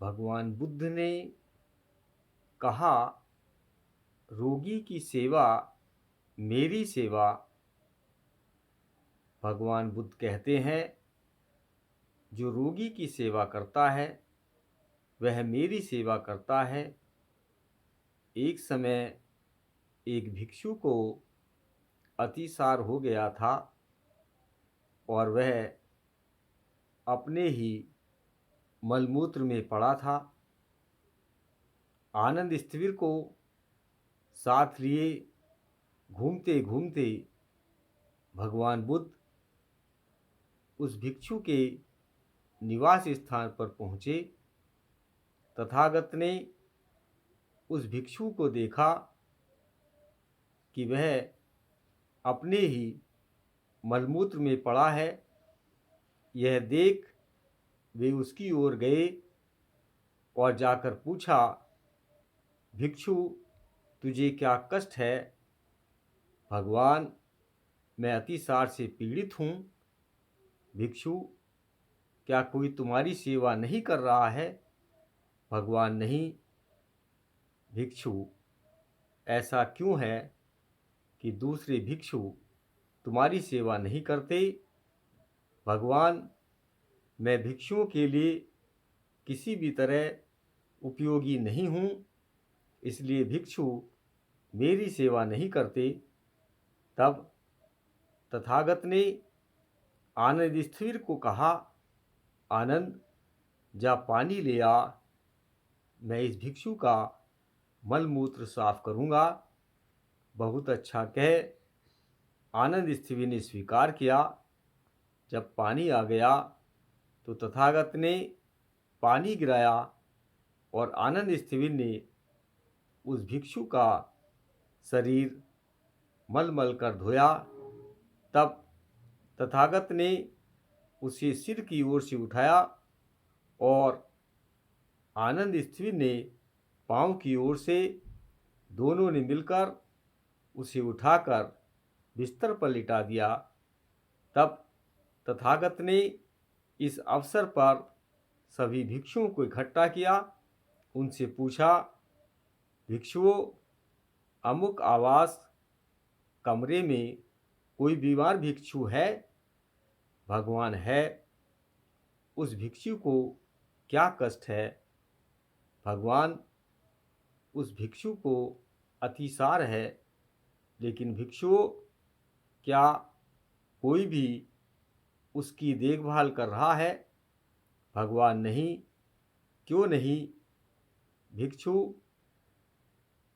भगवान बुद्ध ने कहा, रोगी की सेवा मेरी सेवा। भगवान बुद्ध कहते हैं, जो रोगी की सेवा करता है वह मेरी सेवा करता है। एक समय एक भिक्षु को अतिसार हो गया था और वह अपने ही मलमूत्र में पड़ा था। आनंद स्थविर को साथ लिए घूमते घूमते भगवान बुद्ध उस भिक्षु के निवास स्थान पर पहुँचे। तथागत ने उस भिक्षु को देखा कि वह अपने ही मलमूत्र में पड़ा है। यह देख वे उसकी ओर गए और जाकर पूछा, भिक्षु, तुझे क्या कष्ट है? भगवान, मैं अतिसार से पीड़ित हूँ। भिक्षु, क्या कोई तुम्हारी सेवा नहीं कर रहा है? भगवान, नहीं। भिक्षु, ऐसा क्यों है कि दूसरे भिक्षु तुम्हारी सेवा नहीं करते? भगवान, मैं भिक्षुओं के लिए किसी भी तरह उपयोगी नहीं हूँ, इसलिए भिक्षु मेरी सेवा नहीं करते। तब तथागत ने आनंद स्थविर को कहा, आनंद, जा पानी ले आ, मैं इस भिक्षु का मलमूत्र साफ करूँगा। बहुत अच्छा कह आनंद स्थविर ने स्वीकार किया। जब पानी आ गया तो तथागत ने पानी गिराया और आनंद स्थविर ने उस भिक्षु का शरीर मल मल कर धोया। तब तथागत ने उसे सिर की ओर से उठाया और आनंद स्थविर ने पांव की ओर से, दोनों ने मिलकर उसे उठाकर बिस्तर पर लिटा दिया। तब तथागत ने इस अवसर पर सभी भिक्षुओं को इकट्ठा किया। उनसे पूछा, भिक्षुओं, अमुक आवास कमरे में कोई बीमार भिक्षु है? भगवान, है। उस भिक्षु को क्या कष्ट है? भगवान, उस भिक्षु को अतिसार है। लेकिन भिक्षुओं, क्या कोई भी उसकी देखभाल कर रहा है? भगवान, नहीं। क्यों नहीं? भिक्षु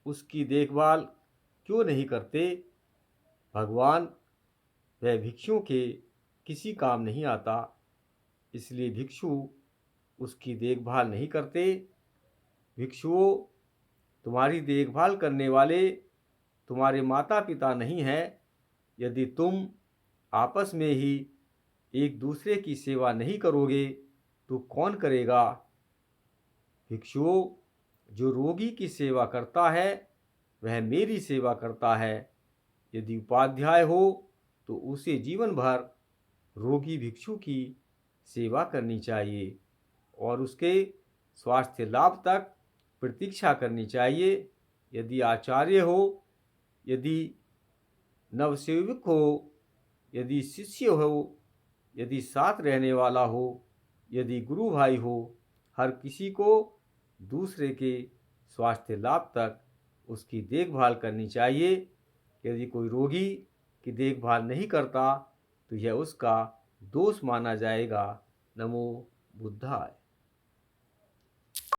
उसकी देखभाल क्यों नहीं करते? भगवान, वह भिक्षुओं के किसी काम नहीं आता, इसलिए भिक्षु उसकी देखभाल नहीं करते। भिक्षुओं, तुम्हारी देखभाल करने वाले तुम्हारे माता पिता नहीं हैं। यदि तुम आपस में ही एक दूसरे की सेवा नहीं करोगे तो कौन करेगा? भिक्षुओं, जो रोगी की सेवा करता है वह मेरी सेवा करता है। यदि उपाध्याय हो तो उसे जीवन भर रोगी भिक्षु की सेवा करनी चाहिए और उसके स्वास्थ्य लाभ तक प्रतीक्षा करनी चाहिए। यदि आचार्य हो, यदि नवसेवक हो, यदि शिष्य हो, यदि साथ रहने वाला हो, यदि गुरु भाई हो, हर किसी को दूसरे के स्वास्थ्य लाभ तक उसकी देखभाल करनी चाहिए। यदि कोई रोगी की देखभाल नहीं करता तो यह उसका दोष माना जाएगा। नमो बुद्धाय।